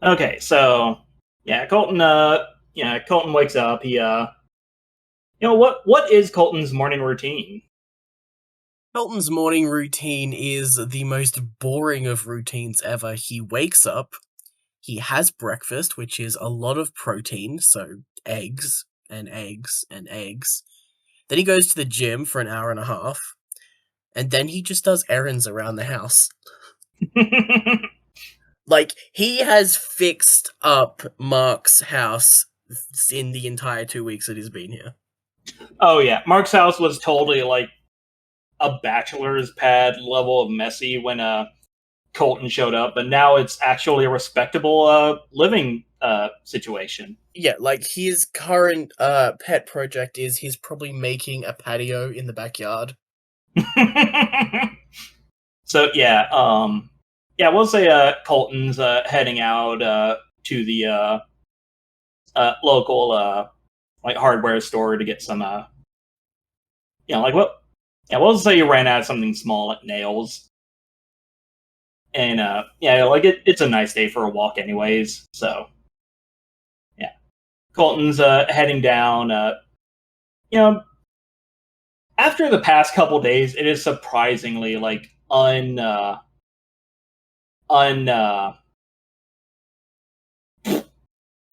Okay, so yeah, Colton. Colton wakes up. What is Colton's morning routine? Colton's morning routine is the most boring of routines ever. He wakes up, he has breakfast, which is a lot of protein, so eggs and eggs and eggs. Then he goes to the gym for an hour and a half, and then he just does errands around the house. Like, he has fixed up Mark's house in the entire 2 weeks that he's been here. Oh yeah, Mark's house was totally like a bachelor's pad level of messy when Colton showed up, but now it's actually a respectable living situation. Yeah, like, his current pet project is he's probably making a patio in the backyard. So we'll say Colton's heading out to the local like hardware store to get some we'll say you ran out of something small like nails. And it's a nice day for a walk anyways, so yeah. Colton's heading down. After the past couple days, it is surprisingly like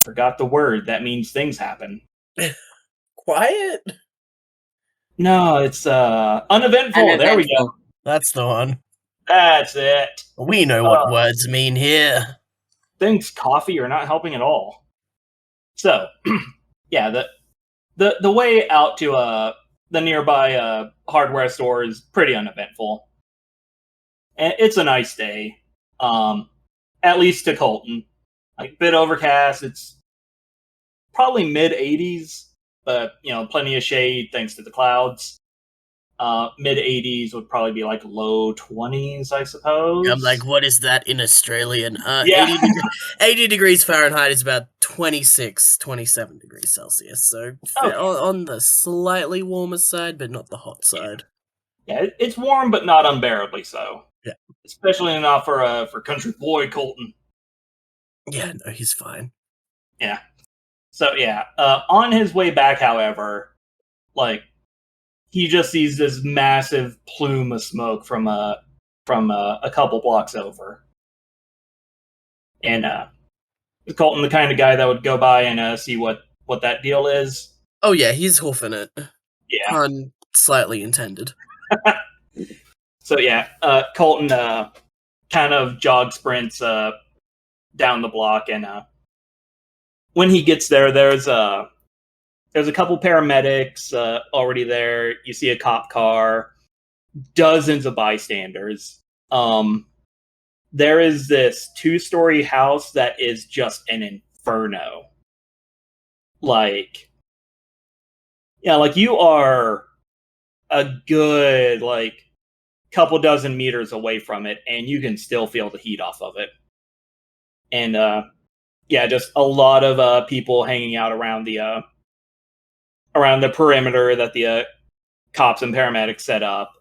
forgot the word that means things happen. Quiet? No, it's uneventful. There we go. That's the one. That's it. We know what words mean here. Things coffee are not helping at all. So, yeah, the way out to the nearby hardware store is pretty uneventful. And it's a nice day. At least to Colton. Like, a bit overcast. It's probably mid-80s, but, plenty of shade thanks to the clouds. Mid-80s would probably be like low 20s, I suppose. I'm like, what is that in Australian? Yeah. 80 degrees Fahrenheit is about 26, 27 degrees Celsius. So on the slightly warmer side, but not the hot side. Yeah, it's warm, but not unbearably so. Yeah. Especially not for country boy Colton. Yeah, no, he's fine. Yeah. So, on his way back, however, like, he just sees this massive plume of smoke from a couple blocks over. And is Colton the kind of guy that would go by and see what that deal is? Oh yeah, he's hoofing it. Yeah. Pun slightly intended. So Colton kind of jog sprints down the block, and when he gets there, there's a couple paramedics already there. You see a cop car, dozens of bystanders. There is this 2-story house that is just an inferno. Like you are a good couple dozen meters away from it, and you can still feel the heat off of it. And just a lot of people hanging out around the perimeter that the cops and paramedics set up.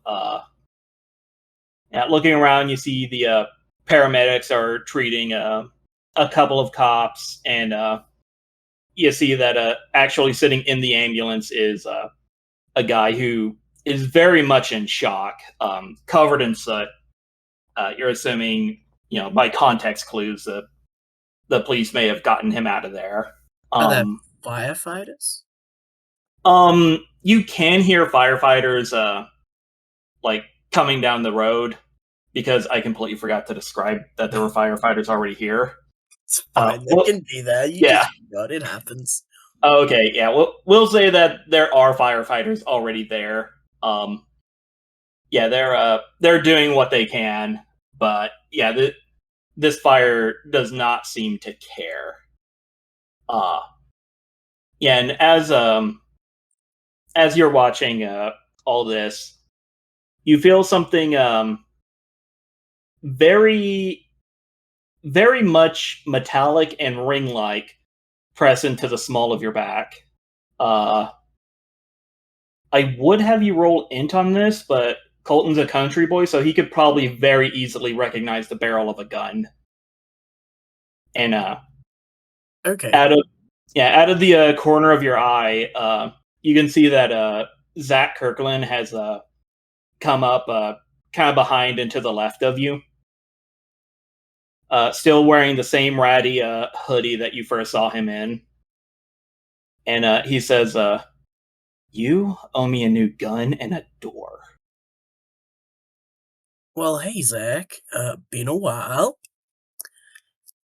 Looking around, you see the paramedics are treating a couple of cops, and you see that actually sitting in the ambulance is a guy who is very much in shock, covered in soot. You're assuming, by context clues, the police may have gotten him out of there. Are there firefighters? You can hear firefighters coming down the road, because I completely forgot to describe that there were firefighters already here. It's fine. They can be there. It happens. Okay, yeah. We'll say that there are firefighters already there. They're doing what they can, but this fire does not seem to care. And as you're watching all this, you feel something very, very much metallic and ring-like press into the small of your back. I would have you roll int on this, but Colton's a country boy, so he could probably very easily recognize the barrel of a gun. And Okay. out of the corner of your eye, you can see that Zach Kirkland has come up kind of behind and to the left of you. Still wearing the same ratty hoodie that you first saw him in. And he says, you owe me a new gun and a door. Well, hey, Zach. Been a while.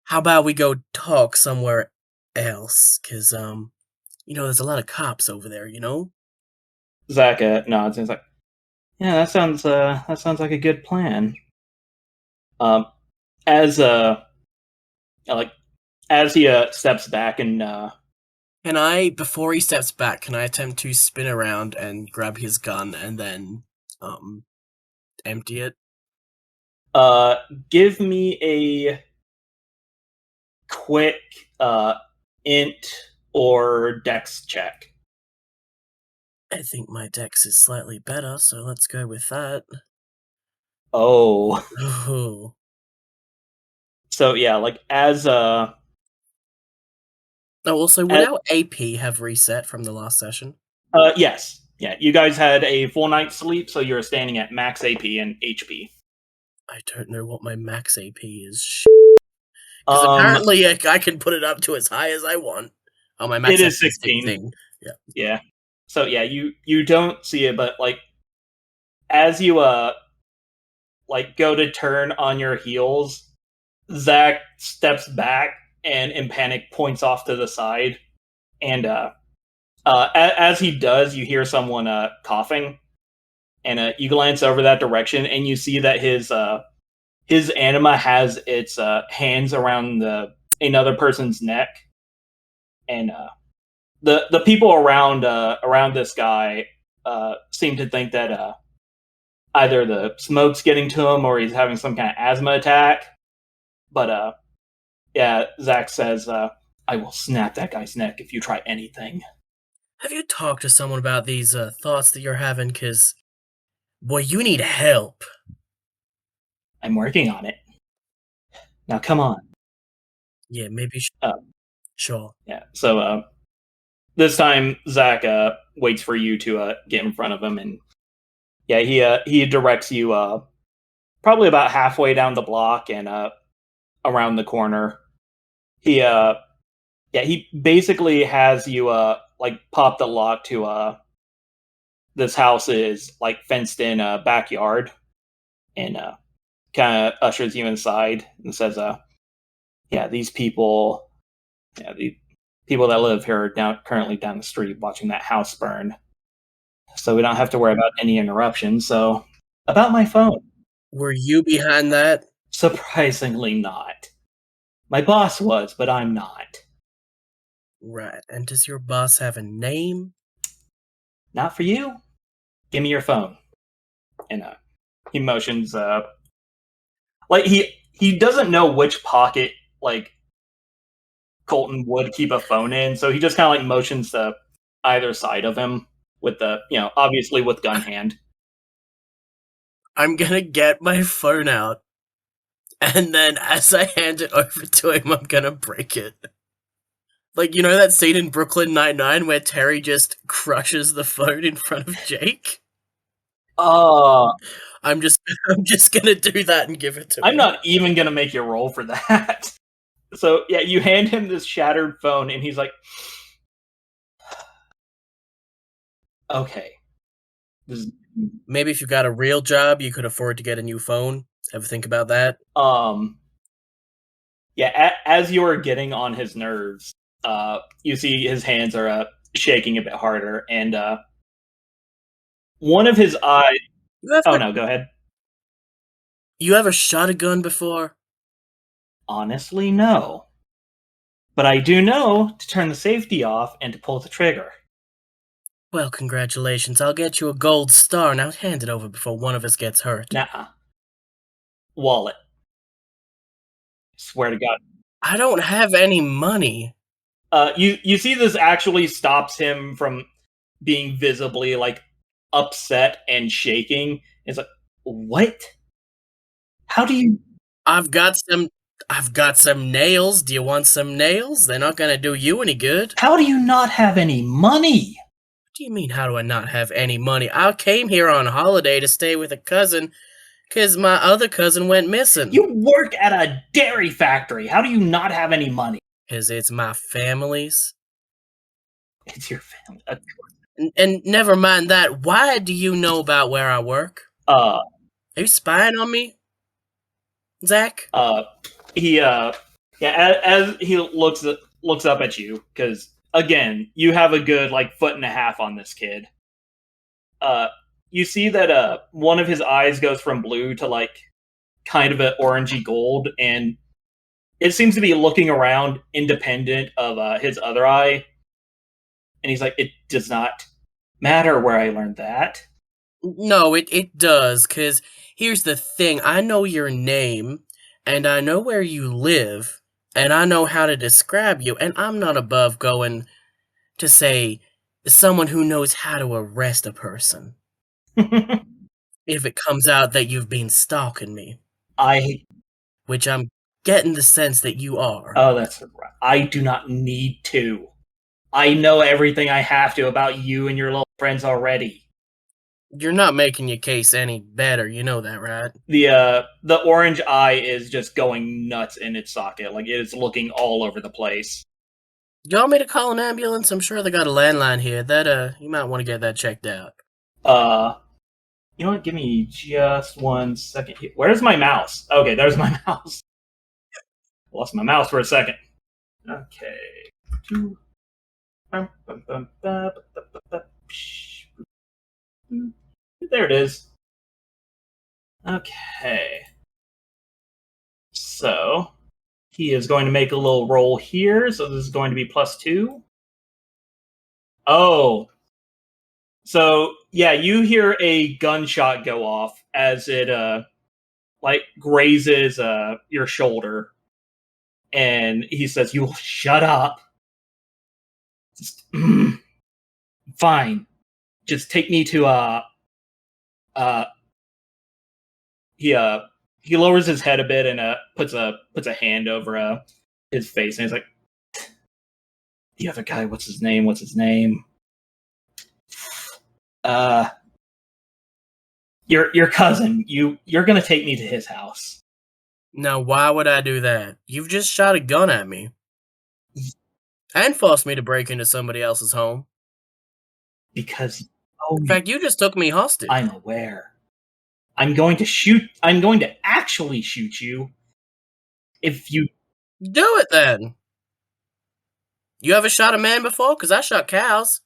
How about we go talk somewhere else? Cause, there's a lot of cops over there, you know? Zach nods and he's like, yeah, that sounds like a good plan. Um, as like as he steps back and Before he steps back, can I attempt to spin around and grab his gun and then, empty it? give me a quick int or dex check. I think my dex is slightly better, so let's go with that. Oh. Oh. So yeah, like as Also, would our AP have reset from the last session? yes. Yeah, you guys had a full night's sleep, so you're standing at max AP and HP. I don't know what my max AP is. Because apparently I can put it up to as high as I want. Oh, my max it AP is 16. Thing. Yeah. Yeah. So yeah, you don't see it, but like as you like go to turn on your heels, Zach steps back and in panic points off to the side, and as he does, you hear someone coughing, and you glance over that direction, and you see that his anima has its hands around another person's neck, and the people around this guy seem to think that either the smoke's getting to him or he's having some kind of asthma attack. But yeah, Zach says, "I will snap that guy's neck if you try anything." Have you talked to someone about these thoughts that you're having? Because, boy, you need help. I'm working on it. Now, come on. Yeah, maybe. Sure. Yeah. So this time, Zach waits for you to get in front of him, and yeah, he directs you probably about halfway down the block and around the corner. He basically has you like pop the lock to this house is like fenced in backyard, and kind of ushers you inside and says, yeah, these people, the people that live here are currently down the street watching that house burn, so we don't have to worry about any interruptions. So about my phone, Were you behind that? surprisingly not. My boss was, but I'm not. Right. And does your boss have a name? Not for you. Give me your phone. And he motions. Like he doesn't know which pocket like Colton would keep a phone in, so he just kind of like motions to either side of him with the obviously with gun hand. I'm gonna get my phone out, and then as I hand it over to him, I'm gonna break it. Like, you know that scene in Brooklyn Nine-Nine where Terry just crushes the phone in front of Jake? I'm just gonna do that and give it to him. I'm not even gonna make you roll for that. So yeah, you hand him this shattered phone, and he's like, "Okay." Maybe if you got a real job, you could afford to get a new phone. Ever think about that? Yeah. As you are getting on his nerves, you see his hands are shaking a bit harder, and one of his eyes. Oh no, go ahead. You ever shot a gun before? Honestly, no. But I do know to turn the safety off and to pull the trigger. Well, congratulations. I'll get you a gold star. Now hand it over before one of us gets hurt. Nuh-uh. Wallet. Swear to God. I don't have any money. You see this actually stops him from being visibly like upset and shaking. It's like, what? How do you? I've got some I've got some nails. Do you want some nails? They're not gonna do you any good. How do you not have any money? What do you mean, how do I not have any money? I came here on holiday to stay with a cousin, because my other cousin went missing. You work at a dairy factory. How do you not have any money? Because it's my family's. It's your family. And never mind that, why do you know about where I work? Are you spying on me, Zach? As he looks up at you, because again, you have a good foot and a half on this kid. You see that one of his eyes goes from blue to kind of an orangey gold, and it seems to be looking around independent of his other eye. And he's like, it does not matter where I learned that. No, it does, because here's the thing. I know your name, and I know where you live, and I know how to describe you, and I'm not above going to say someone who knows how to arrest a person. If it comes out that you've been stalking me. Which I'm getting the sense that you are. Oh, that's right. I do not need to. I know everything I have to about you and your little friends already. You're not making your case any better, you know that, right? The orange eye is just going nuts in its socket. It is looking all over the place. You want me to call an ambulance? I'm sure they got a landline here. That you might want to get that checked out. You know what? Give me just 1 second here. Where's my mouse? Okay, there's my mouse. Lost my mouse for a second. Okay. There it is. Okay. So, he is going to make a little roll here. So this is going to be +2. Oh. So, yeah, you hear a gunshot go off as it, grazes, your shoulder. And he says, "You will shut up. Just, fine. Just take me to, he lowers his head a bit and, puts a hand over, his face. And he's like, the other guy, what's his name? Your cousin. You're gonna take me to his house." Now, why would I do that? You've just shot a gun at me. And forced me to break into somebody else's home. Because in fact, you just took me hostage. I'm aware. I'm going to actually shoot you if you do it then. You ever shot a man before? Because I shot cows.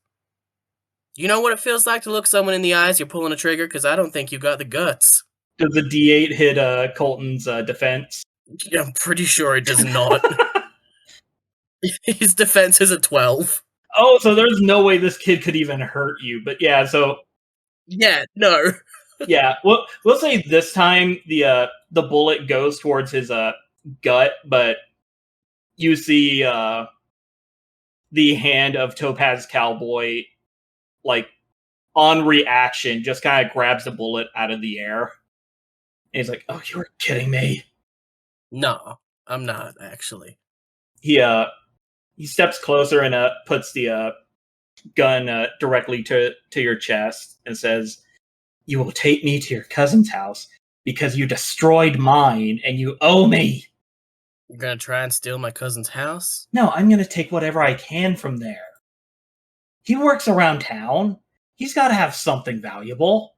You know what it feels like to look someone in the eyes? You're pulling a trigger, because I don't think you got the guts. Does the D8 hit Colton's defense? Yeah, I'm pretty sure it does not. His defense is a 12. Oh, so there's no way this kid could even hurt you. But yeah, so yeah, no. Yeah, we'll say this time the bullet goes towards his gut, but you see the hand of Topaz Cowboy, on reaction, just kind of grabs the bullet out of the air. And he's like, "Oh, you were kidding me." No, I'm not, actually. He steps closer and puts the gun directly to your chest and says, "You will take me to your cousin's house because you destroyed mine and you owe me." You're gonna try and steal my cousin's house? No, I'm gonna take whatever I can from there. He works around town. He's gotta have something valuable.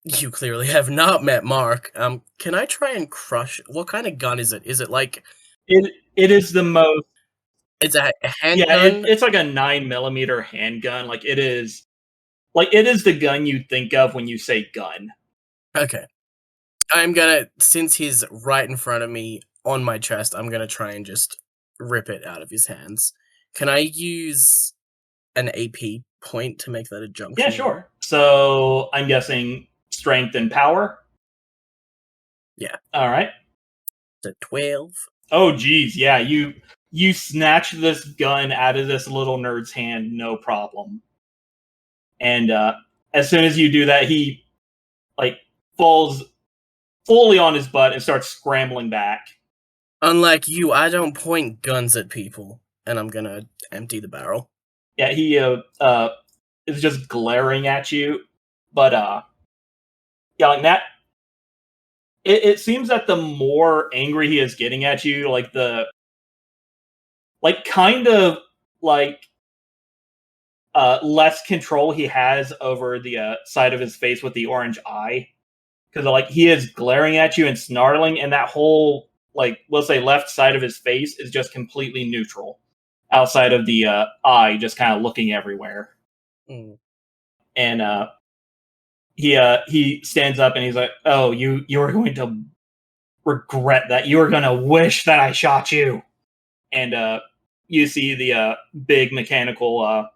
You clearly have not met Mark. Can I try and crush? What kind of gun is it? Is it like... It is the most... It's a handgun? Yeah, it's like a 9mm handgun. It is the gun you think of when you say gun. Okay. I'm gonna, since he's right in front of me on my chest, I'm gonna try and just rip it out of his hands. Can I use an AP point to make that a junction? Yeah, sure. So, I'm guessing strength and power? Yeah. Alright. It's a 12. Oh, geez, yeah, you snatch this gun out of this little nerd's hand, no problem. And as soon as you do that, he falls fully on his butt and starts scrambling back. Unlike you, I don't point guns at people, and I'm gonna empty the barrel. Yeah, he is just glaring at you, but yeah, like that. It seems that the more angry he is getting at you, like kind of like less control he has over the side of his face with the orange eye, because like he is glaring at you and snarling, and that whole like we'll say left side of his face is just completely neutral, outside of the eye, just kind of looking everywhere. Mm. And he stands up and he's like, "Oh, you are going to regret that. You are going to wish that I shot you." And you see the big mechanical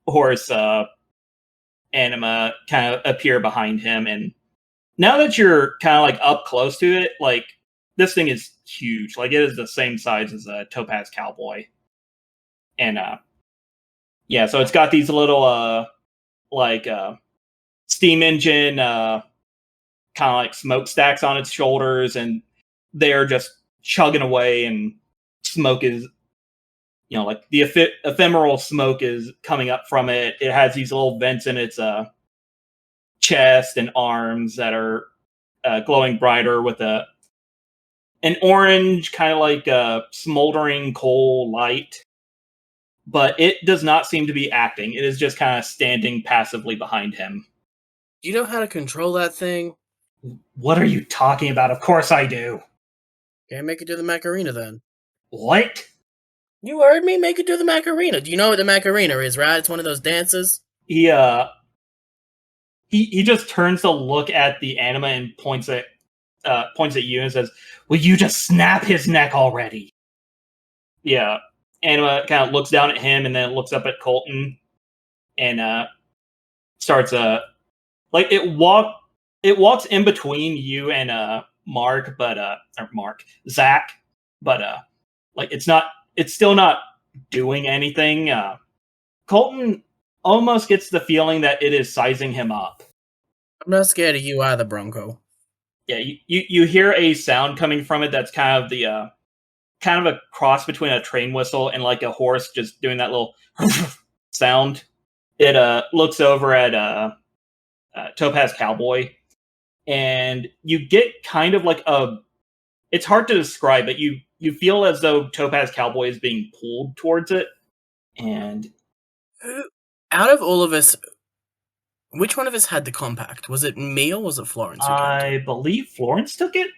horse anima kind of appear behind him. And now that you're kind of like up close to it, like this thing is huge. Like it is the same size as a Topaz Cowboy. And yeah, so it's got these little steam engine kind of like smokestacks on its shoulders, and they're just chugging away, and smoke is, like the ephemeral smoke is coming up from it. It has these little vents in its chest and arms that are glowing brighter with an orange kind of like smoldering coal light. But it does not seem to be acting. It is just kind of standing passively behind him. Do you know how to control that thing? What are you talking about? Of course I do. Okay, make it do the Macarena then. What? You heard me, make it do the Macarena. Do you know what the Macarena is, right? It's one of those dances. He just turns to look at the anima and points at you and says, "Will you just snap his neck already?" Yeah. Anima kind of looks down at him and then looks up at Colton and starts like it walks in between you and Zach, but like it's still not doing anything. Colton almost gets the feeling that it is sizing him up. I'm not scared of you either, Bronco. Yeah, you hear a sound coming from it that's kind of the kind of a cross between a train whistle and like a horse just doing that little sound. It looks over at Topaz Cowboy, and you get kind of like it's hard to describe, but you feel as though Topaz Cowboy is being pulled towards it. And out of all of us, which one of us had the compact? Was it me or was it Florence? I believe Florence took it.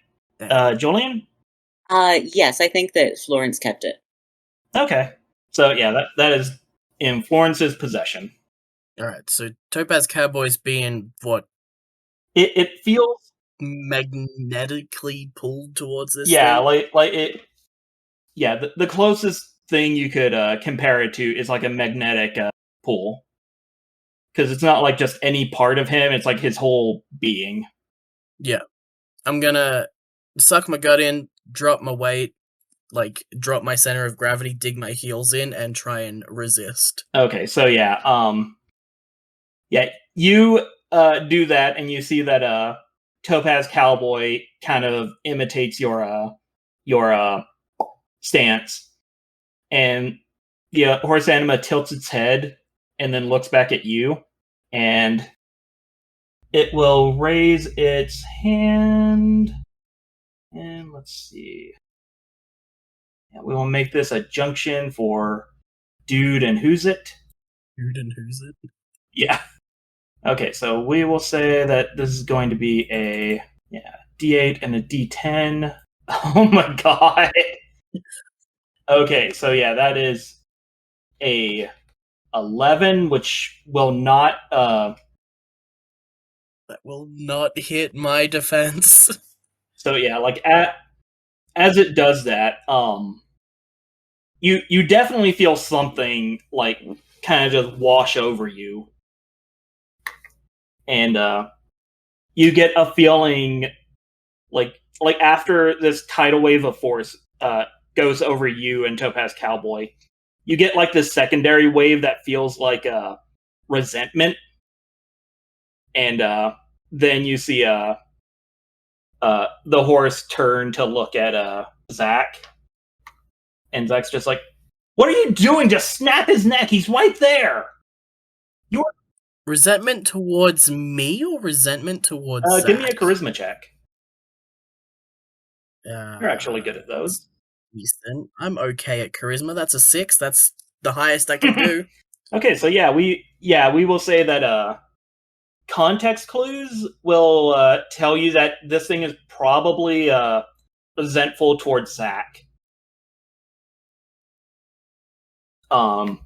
Julian? Yes, I think that Florence kept it. Okay. So yeah, that is in Florence's possession. Alright, so Topaz Cowboy's being what? It feels magnetically pulled towards this thing? Like it. Yeah, the closest thing you could compare it to is like a magnetic pull. Because it's not like just any part of him, it's like his whole being. Yeah. I'm gonna suck my gut in, drop my weight, like drop my center of gravity, dig my heels in, and try and resist. Okay, so yeah, you do that, and you see that Topaz Cowboy kind of imitates your stance, and the horse anima tilts its head and then looks back at you, and it will raise its hand, and let's see. Yeah, we will make this a junction for Dude and Who's It. Dude and Who's It? Yeah. Okay, so we will say that this is going to be a D8 and a D10. Oh my god. Okay, so yeah, that is a 11, which will not that will not hit my defense. So yeah, like as it does that, you definitely feel something like kind of just wash over you, and you get a feeling like after this tidal wave of force goes over you and Topaz Cowboy, you get like this secondary wave that feels like resentment, and then you see the horse turn to look at Zach, and Zach's just like, "What are you doing? Just snap his neck. He's right there." You're Resentment towards me or resentment towards Zach? Give me a charisma check. You're actually good at those. Decent. I'm okay at charisma. That's a 6. That's the highest I can do. Okay, so we will say that context clues will tell you that this thing is probably resentful towards Zach. And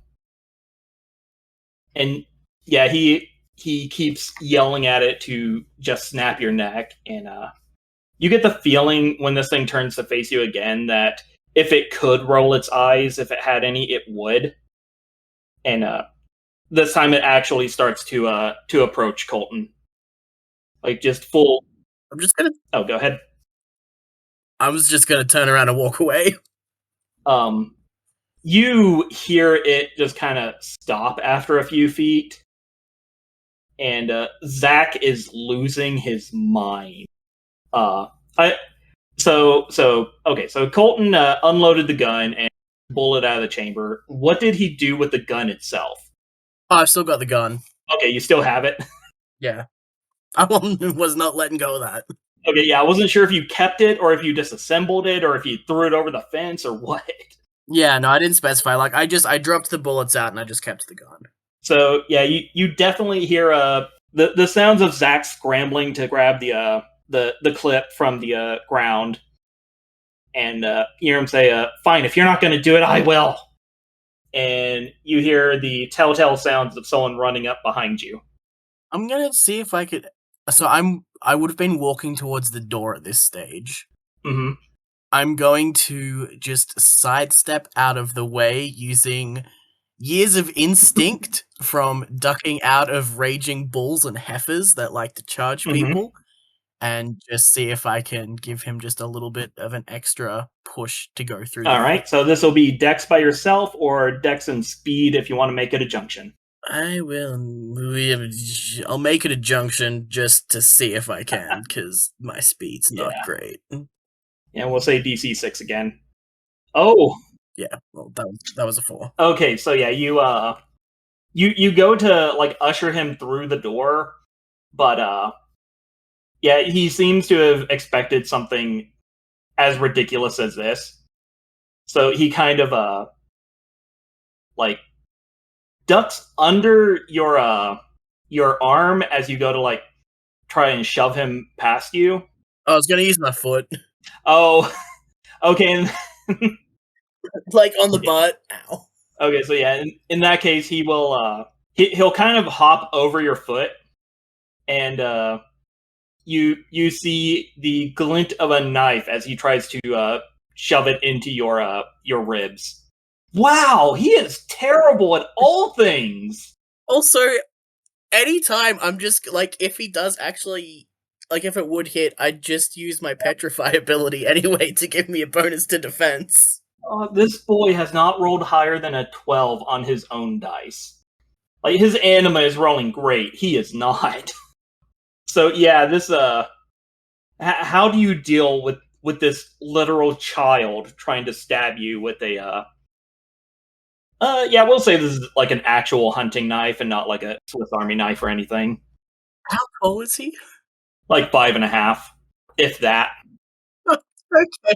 yeah, he keeps yelling at it to just snap your neck, and you get the feeling when this thing turns to face you again that if it could roll its eyes, if it had any, it would. And this time it actually starts to approach Colton. Like, just full... I'm just gonna... Oh, go ahead. I was just gonna turn around and walk away. You hear it just kind of stop after a few feet, and Zach is losing his mind. So Colton unloaded the gun and bullet out of the chamber. What did he do with the gun itself? Oh, I've still got the gun. Okay, you still have it? Yeah. I was not letting go of that. Okay, yeah, I wasn't sure if you kept it, or if you disassembled it, or if you threw it over the fence, or what. Yeah, no, I didn't specify. Like, I dropped the bullets out and I just kept the gun. So, yeah, you definitely hear the sounds of Zach scrambling to grab the clip from the ground. And you hear him say, "Fine, if you're not going to do it, I will." And you hear the telltale sounds of someone running up behind you. I'm gonna see if I could... So I would have been walking towards the door at this stage. Mm-hmm. I'm going to just sidestep out of the way using years of instinct from ducking out of raging bulls and heifers that like to charge people, and just see if I can give him just a little bit of an extra push to go through. All right, so this will be Dex by yourself or Dex and Speed if you want to make it a junction. I'll make it a junction just to see if I can, because my speed's not great. Yeah, we'll say DC 6 again. Oh! Yeah, well, that was a 4. Okay, so yeah, you go to, like, usher him through the door, but, yeah, he seems to have expected something as ridiculous as this. So he kind of, like, ducks under your arm as you go to, like, try and shove him past you. I was gonna use my foot. Oh, okay. Like on the butt. Ow. Okay, so yeah, in that case, he will, he'll kind of hop over your foot, and, you see the glint of a knife as he tries to, shove it into your ribs. Wow, he is terrible at all things! Also, anytime I'm just, like, if he does actually, like, if it would hit, I'd just use my petrify ability anyway to give me a bonus to defense. This boy has not rolled higher than a 12 on his own dice. Like, his anima is rolling great, he is not. So yeah, this, how do you deal with this literal child trying to stab you with a, yeah, we'll say this is like an actual hunting knife and not like a Swiss Army knife or anything. How tall is he? Like 5.5, if that. Okay.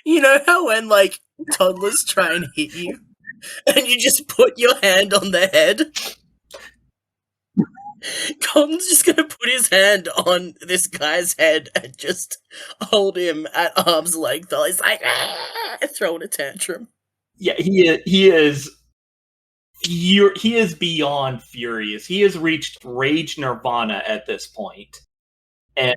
You know how when, like, toddlers try and hit you, and you just put your hand on their head? Colton's just gonna put his hand on this guy's head and just hold him at arm's length while he's like, throwing a tantrum. Yeah, he is beyond furious. He has reached rage nirvana at this point. And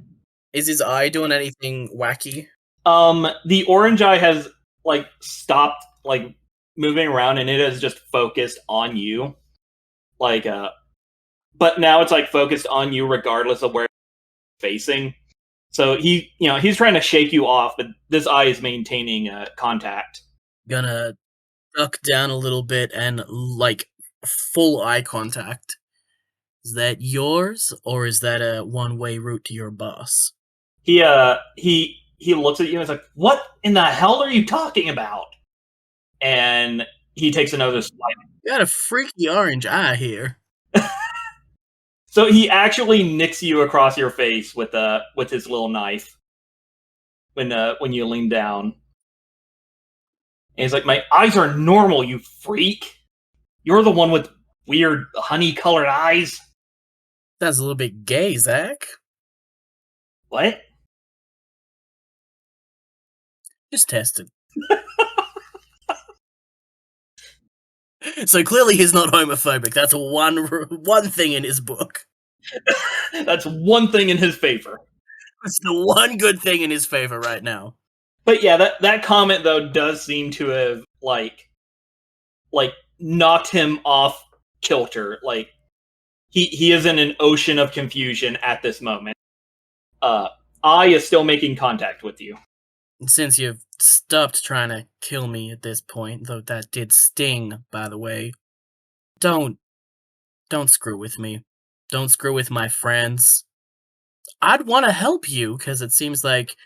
is his eye doing anything wacky? The orange eye has, like, stopped, like, moving around, and it is just focused on you. Like, but now it's, like, focused on you regardless of where it's facing. So he's trying to shake you off, but this eye is maintaining contact. Gonna duck down a little bit and, like, full eye contact. Is that yours, or is that a one-way route to your boss? he looks at you and is like, "What in the hell are you talking about?" And he takes another swipe. You got a freaky orange eye here. So he actually nicks you across your face with his little knife when you lean down. And he's like, "My eyes are normal, you freak. You're the one with weird honey-colored eyes." That's a little bit gay, Zach. What? Just tested. So clearly he's not homophobic. That's one thing in his book. That's one thing in his favor. That's the one good thing in his favor right now. But yeah, that comment though does seem to have like knocked him off kilter. Like he is in an ocean of confusion at this moment. I is still making contact with you. Since you've stopped trying to kill me at this point, though that did sting, by the way, don't screw with me. Don't screw with my friends. I'd want to help you, because it seems like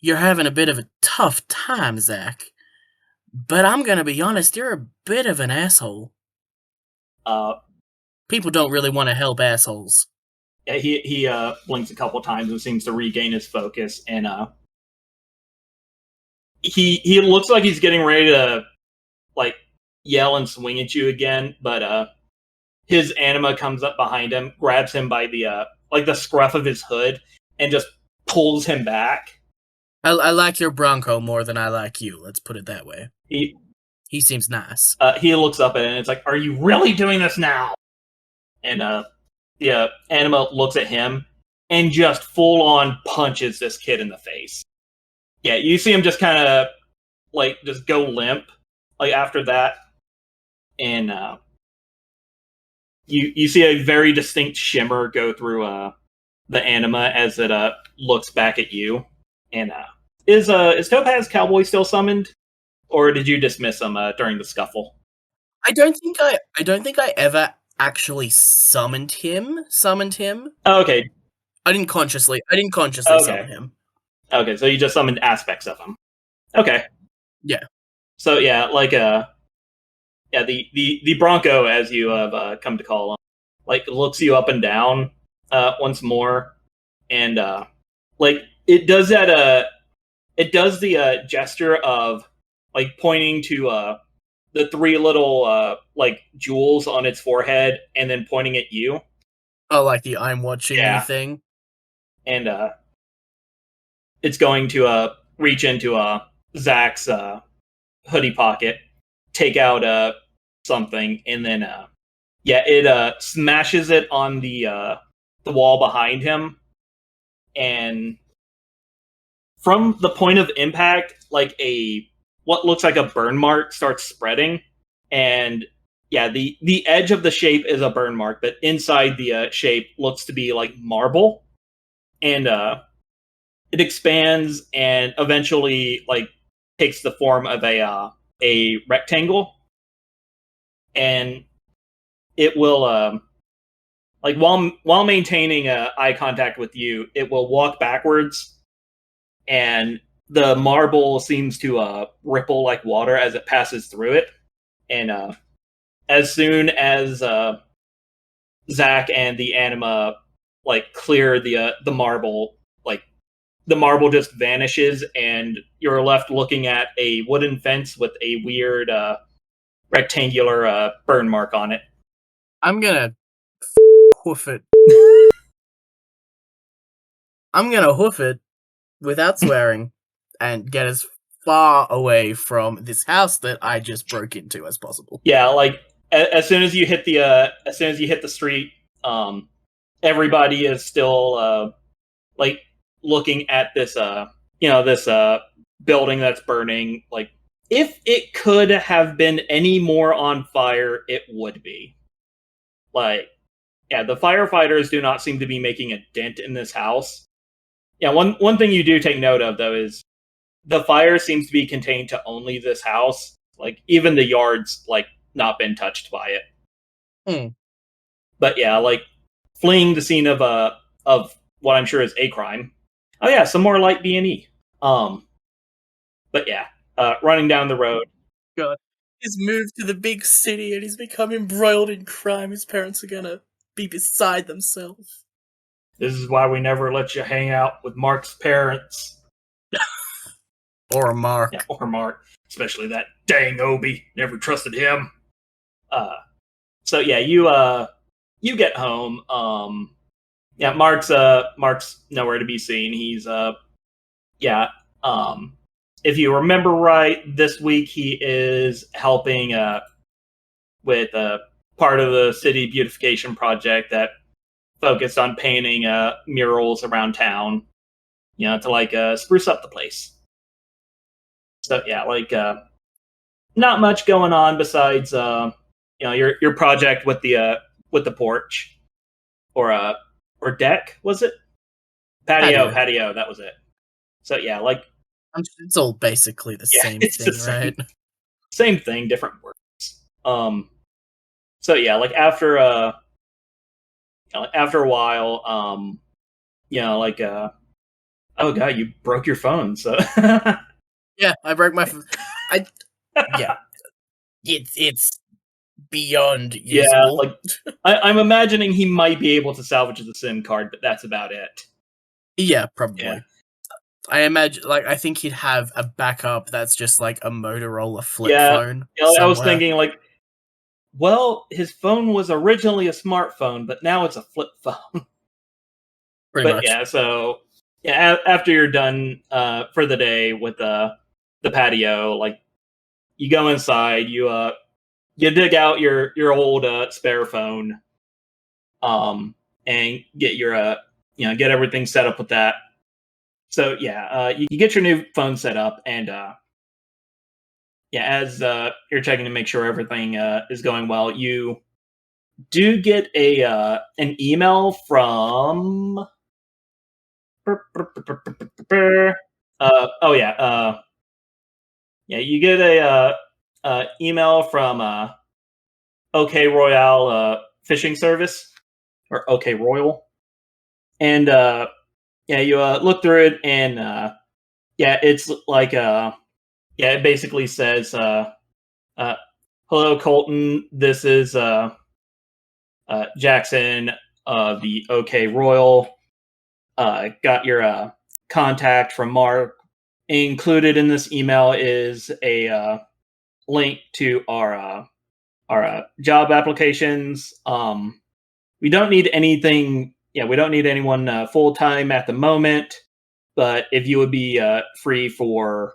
you're having a bit of a tough time, Zach. But I'm gonna be honest, you're a bit of an asshole. People don't really want to help assholes. Yeah, he blinks a couple times and seems to regain his focus, and he looks like he's getting ready to like yell and swing at you again, but his anima comes up behind him, grabs him by the the scruff of his hood, and just pulls him back. I like your Bronco more than I like you, let's put it that way. He seems nice. He looks up at it and it's like, "Are you really doing this now?" And the anima looks at him and just full on punches this kid in the face. Yeah, you see him just kind of just go limp after that, and you see a very distinct shimmer go through the anima as it looks back at you. And is Topaz Cowboy still summoned, or did you dismiss him during the scuffle? I don't think I ever actually summoned him. Oh, okay. I didn't consciously summon him. Okay, so you just summoned aspects of him. Okay. Yeah. So yeah, the Bronco, as you have come to call him, looks you up and down once more, and it does that. It does the gesture of pointing to the three little jewels on its forehead, and then pointing at you. Oh, like the "I'm watching you" thing. And it's going to reach into Zach's hoodie pocket, take out something, and then it smashes it on the wall behind him, and from the point of impact, what looks like a burn mark starts spreading, and the edge of the shape is a burn mark, but inside the shape looks to be like marble, and it expands and eventually takes the form of a rectangle, and it will while maintaining eye contact with you, it will walk backwards, and the marble seems to ripple like water as it passes through it, and as soon as Zach and the anima clear the marble, the marble just vanishes, and you're left looking at a wooden fence with a weird rectangular burn mark on it. I'm gonna hoof it. I'm gonna hoof it without swearing and get as far away from this house that I just broke into as possible. Yeah, as soon as you hit the street, everybody is still looking at this this building that's burning. If it could have been any more on fire, it would be. The firefighters do not seem to be making a dent in this house. Yeah, one thing you do take note of, though, is the fire seems to be contained to only this house. Even the yard's, not been touched by it. But yeah, fleeing the scene of what I'm sure is a crime, Oh yeah, some more light B&E. But yeah, running down the road. God. He's moved to the big city and he's become embroiled in crime. His parents are gonna be beside themselves. This is why we never let you hang out with Mark's parents. Or Mark. Yeah, or Mark. Especially that dang Obi. Never trusted him. So yeah, you get home. Yeah, Mark's nowhere to be seen. He's if you remember right, this week he is helping with part of the city beautification project that focused on painting murals around town, to spruce up the place. So yeah, not much going on besides your project with the porch or deck, was it? Patio, that was it. So yeah, it's all basically the same thing, right? Same thing, different words. So yeah, after a while, oh god, you broke your phone, so yeah, I broke my phone. Yeah. It's beyond usable. Yeah, I'm imagining he might be able to salvage the SIM card, but that's about it. Yeah, probably. Yeah. I imagine, I think he'd have a backup that's just a Motorola flip phone. I was thinking, well, his phone was originally a smartphone, but now it's a flip phone. Pretty much. Yeah, so after you're done for the day with the patio, you go inside, you dig out your old spare phone, and get your get everything set up with that. So you get your new phone set up, and as you're checking to make sure everything is going well, you do get an email from you get a email from OK Royale fishing service, or OK Royal, and you look through it, and it's it basically says, hello Colton, this is Jackson of the OK Royal. Got your contact from Mark. Included in this email is a link to our job applications. We don't need anything. Yeah, we don't need anyone full time at the moment. But if you would be free for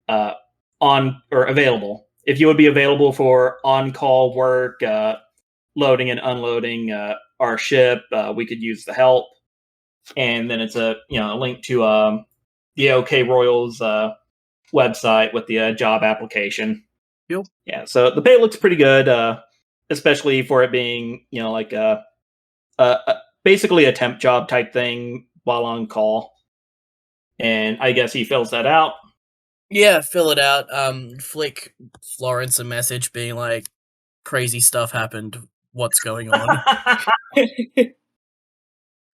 available, if you would be available for on call work, loading and unloading our ship, we could use the help. And then it's a link to the OK Royals website with the job application. Yep. Yeah, so the pay looks pretty good, especially for it being basically a temp job type thing while on call. And I guess he fills that out. Yeah, fill it out. Flick Florence a message being like, crazy stuff happened. What's going on?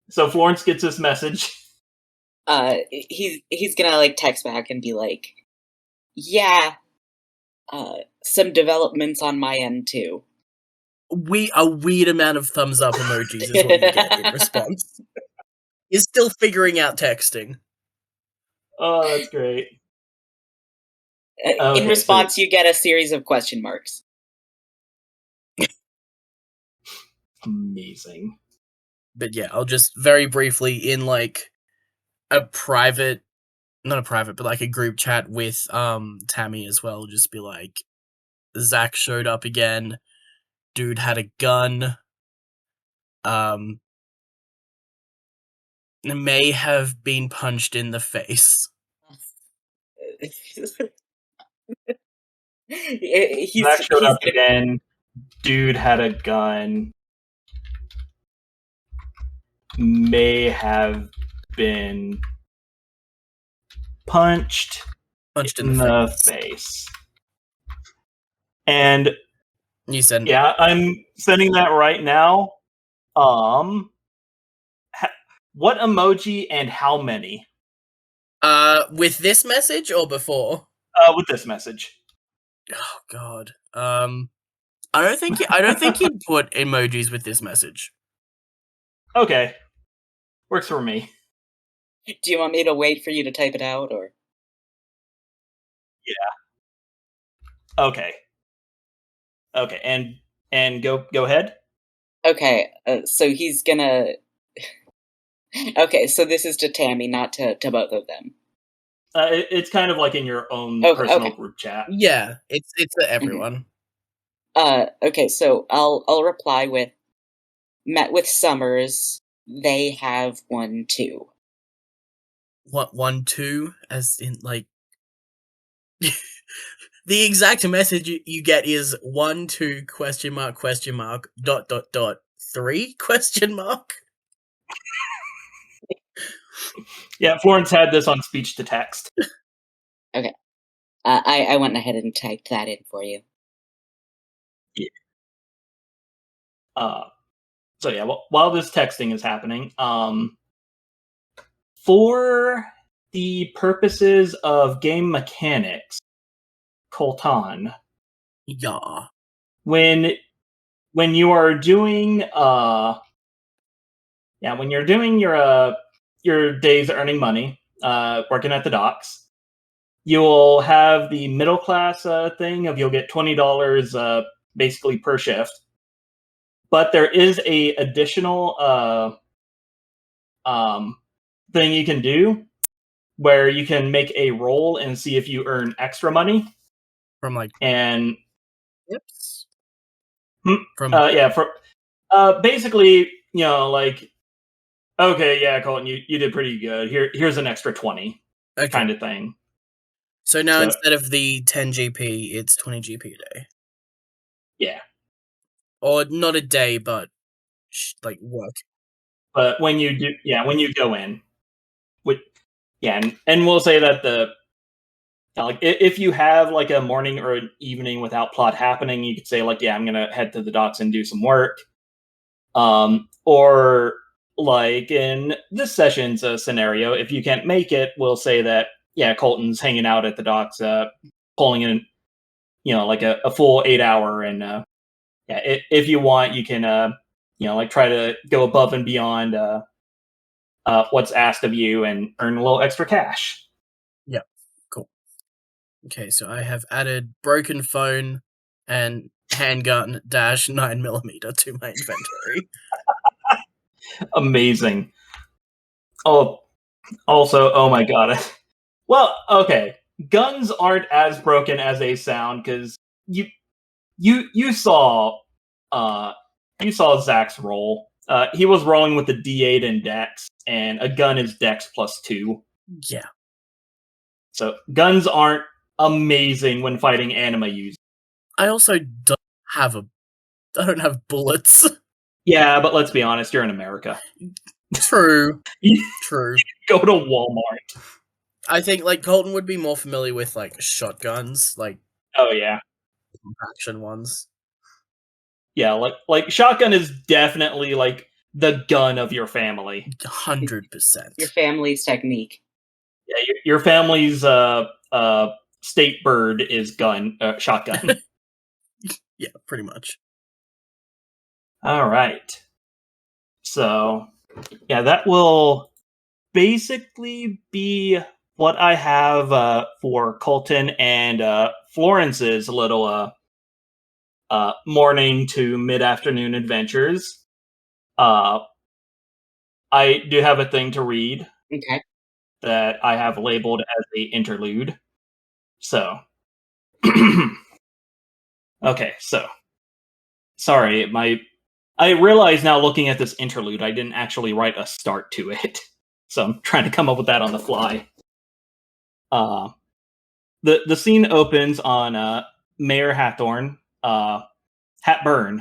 So Florence gets this message. He's gonna text back and be like, yeah, some developments on my end too. A weird amount of thumbs up emojis is what you get in response. He's still figuring out texting. Oh, that's great. In response, you get a series of question marks. Amazing. But yeah, I'll just very briefly, in a private, not a private, but a group chat with Tammy as well, just be like, Zach showed up again. Dude had a gun. May have been punched in the face. Zach showed up again. Dude had a gun. May have been punched in the face. And you said, yeah, I'm sending that right now. what emoji and how many? With this message or before? With this message. Oh God. I don't think he'd put emojis with this message. Okay, works for me. Do you want me to wait for you to type it out, or? Yeah. Okay. Okay, and go ahead. Okay, so he's gonna. Okay, so this is to Tammy, not to both of them. It's kind of like in your own Okay, personal okay. group chat. Yeah, it's to everyone. Okay, so I'll reply with met with Summers. They have 1-2. What 1-2? As in like the exact message you get is 1-2 ? 3 ? Yeah, Florence had this on speech to text. Okay. I went ahead and typed that in for you. Yeah. So yeah, while this texting is happening, for the purposes of game mechanics, Colton, Yeah. when you are doing when you're doing your days earning money, working at the docks, you'll have the middle class thing of you'll get $20 basically per shift. But there is a additional thing you can do where you can make a roll and see if you earn extra money From like and tips? From basically, like, okay, yeah, Colton, you did pretty good. Here's an extra 20 kind of thing. So now instead of the 10 GP, it's 20 GP a day. Yeah. Or not a day, but like work. But when you do, when you go in, and we'll say that like if you have like a morning or an evening without plot happening, you could say like, I'm gonna head to the docks and do some work. Or like in this session's scenario, if you can't make it, we'll say that Colton's hanging out at the docks, pulling in, like a full 8 hour, and if you want, you can like try to go above and beyond what's asked of you and earn a little extra cash. Yeah, cool. Okay, so I have added broken phone and handgun - 9mm to my inventory. Amazing. Oh, also, oh my god. Well, okay, guns aren't as broken as they sound because you saw Zach's roll. He was rolling with the D8 in Dex, and a gun is Dex +2. Yeah. So guns aren't amazing when fighting anima users. I also don't have bullets. Yeah, but let's be honest, you're in America. True. True. Go to Walmart. I think like Colton would be more familiar with like shotguns, like Oh yeah, action ones. Yeah, like shotgun is definitely like the gun of your family. 100%. Your family's technique. Yeah, your family's state bird is shotgun. Yeah, pretty much. All right. So, that will basically be what I have for Colton and Florence's little morning to mid-afternoon adventures. I do have a thing to read. Okay. That I have labeled as a interlude. So, okay, so sorry, I realize now looking at this interlude, I didn't actually write a start to it, so I'm trying to come up with that on the fly. The scene opens on Mayor Hatthorn, Hatburn.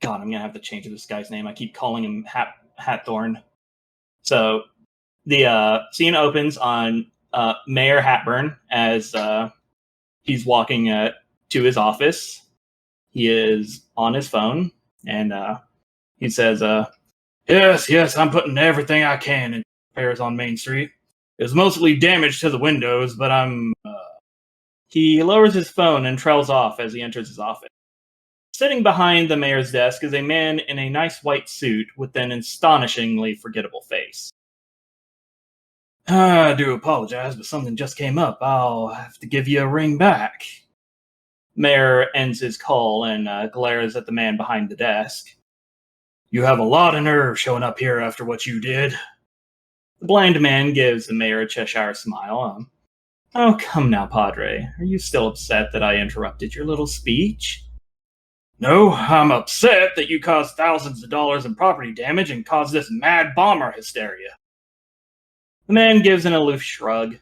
God, I'm gonna have to change this guy's name. I keep calling him Hatthorn. So the scene opens on Mayor Hatburn as he's walking to his office. He is on his phone, and he says, Yes, I'm putting everything I can in repairs on Main Street. It was mostly damage to the windows, but I'm... He lowers his phone and trails off as he enters his office. Sitting behind the mayor's desk is a man in a nice white suit with an astonishingly forgettable face. I do apologize, but something just came up. I'll have to give you a ring back. Mayor ends his call and glares at the man behind the desk. You have a lot of nerve showing up here after what you did. The blind man gives the mayor a Cheshire smile. Oh, come now, Padre. Are you still upset that I interrupted your little speech? No, I'm upset that you caused thousands of dollars in property damage and caused this mad bomber hysteria. The man gives an aloof shrug.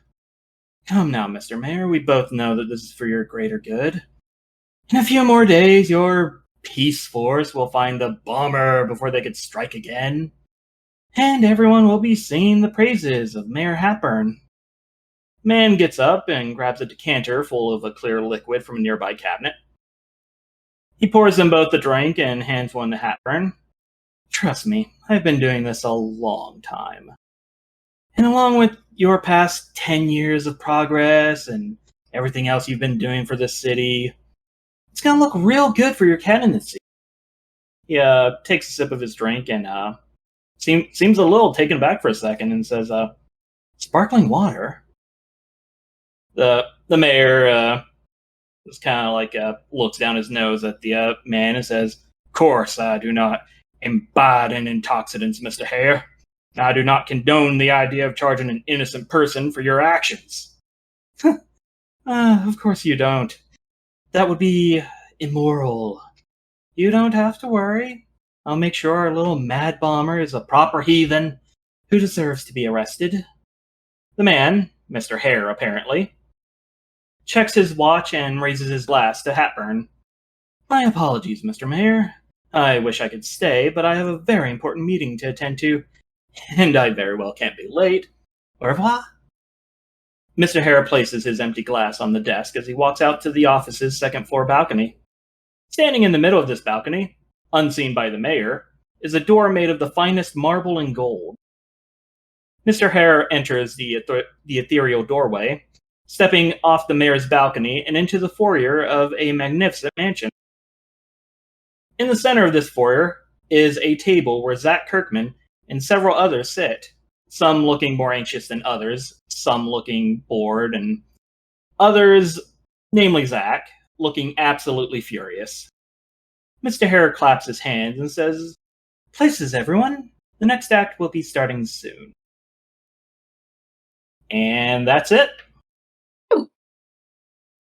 Come now, Mr. Mayor, we both know that this is for your greater good. In a few more days, your peace force will find the bomber before they could strike again. And everyone will be singing the praises of Mayor Hapburn. Man gets up and grabs a decanter full of a clear liquid from a nearby cabinet. He pours them both a drink and hands one to Hapburn. Trust me, I've been doing this a long time. And along with your past 10 years of progress and everything else you've been doing for this city, it's gonna look real good for your candidacy. He takes a sip of his drink and seems a little taken back for a second and says, sparkling water? The mayor just kind of like looks down his nose at the man and says, Of course I do not imbibe in intoxicants, Mr. Hare. I do not condone the idea of charging an innocent person for your actions. Of course you don't. That would be immoral. You don't have to worry. I'll make sure our little mad bomber is a proper heathen who deserves to be arrested. The man, Mr. Hare apparently, checks his watch and raises his glass to Hapburn. My apologies, Mr. Mayor. I wish I could stay, but I have a very important meeting to attend to, and I very well can't be late. Au revoir. Mr. Hare places his empty glass on the desk as he walks out to the office's second-floor balcony. Standing in the middle of this balcony, unseen by the mayor, is a door made of the finest marble and gold. Mr. Hare enters the ethereal doorway, stepping off the mayor's balcony and into the foyer of a magnificent mansion. In the center of this foyer is a table where Zach Kirkman and several others sit, some looking more anxious than others, some looking bored, and others, namely Zach, looking absolutely furious. Mr. Hare claps his hands and says, Places, everyone. The next act will be starting soon. And that's it.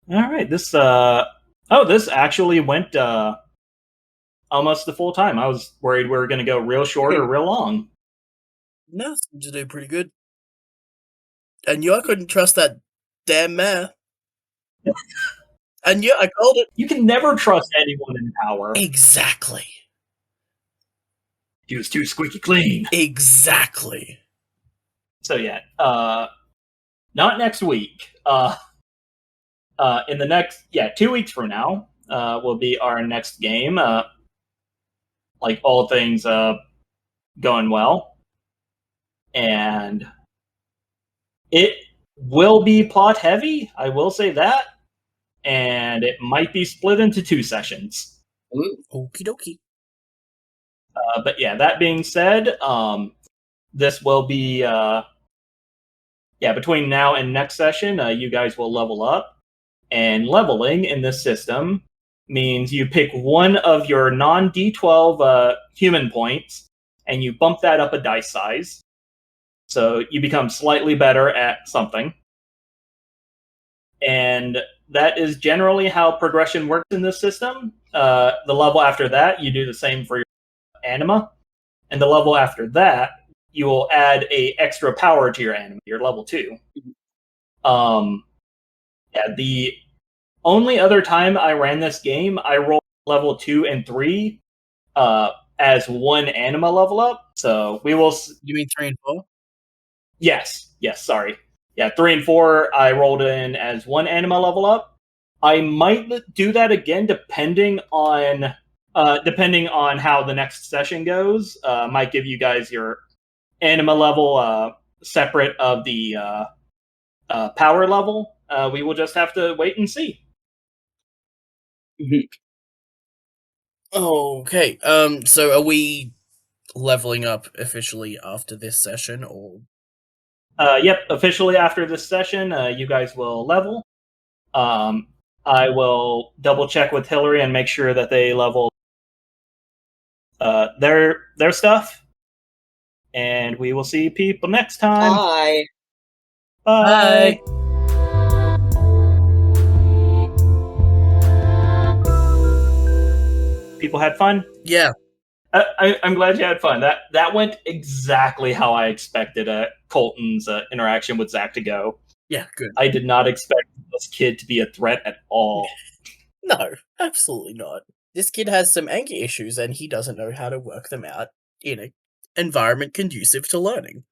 Alright, this actually went almost the full time. I was worried we were going to go real short or real long. No, seems to do pretty good. And I couldn't trust that damn mayor. And I called it. You can never trust anyone in power. Exactly. He was too squeaky clean. Exactly. So yeah, not next week. In the next 2 weeks from now, will be our next game. Like all things going well, and it will be plot heavy. I will say that, and it might be split into 2 sessions. Ooh. Okie dokie. But yeah, that being said, this will be between now and next session, you guys will level up. And leveling in this system means you pick one of your non-D12 human points, and you bump that up a dice size. So you become slightly better at something. And that is generally how progression works in this system. The level after that, you do the same for your anima. And the level after that, you will add a extra power to your anima, your level 2. The only other time I ran this game, I rolled level 2 and 3 as one anima level up. So we will... You mean 3 and 4? Yes, sorry. Yeah, 3 and 4 I rolled in as one anima level up. I might do that again depending on depending on how the next session goes, might give you guys your anima level separate of the power level. We will just have to wait and see. Okay. So are we leveling up officially after this session, or? Yep, officially after this session, you guys will level. I will double check with Hillary and make sure that they level their stuff, and we will see people next time. Bye. Bye. People had fun? Yeah. I'm glad you had fun. That went exactly how I expected Colton's interaction with Zach to go. Yeah, good. I did not expect this kid to be a threat at all. No, absolutely not. This kid has some anger issues and he doesn't know how to work them out in an environment conducive to learning.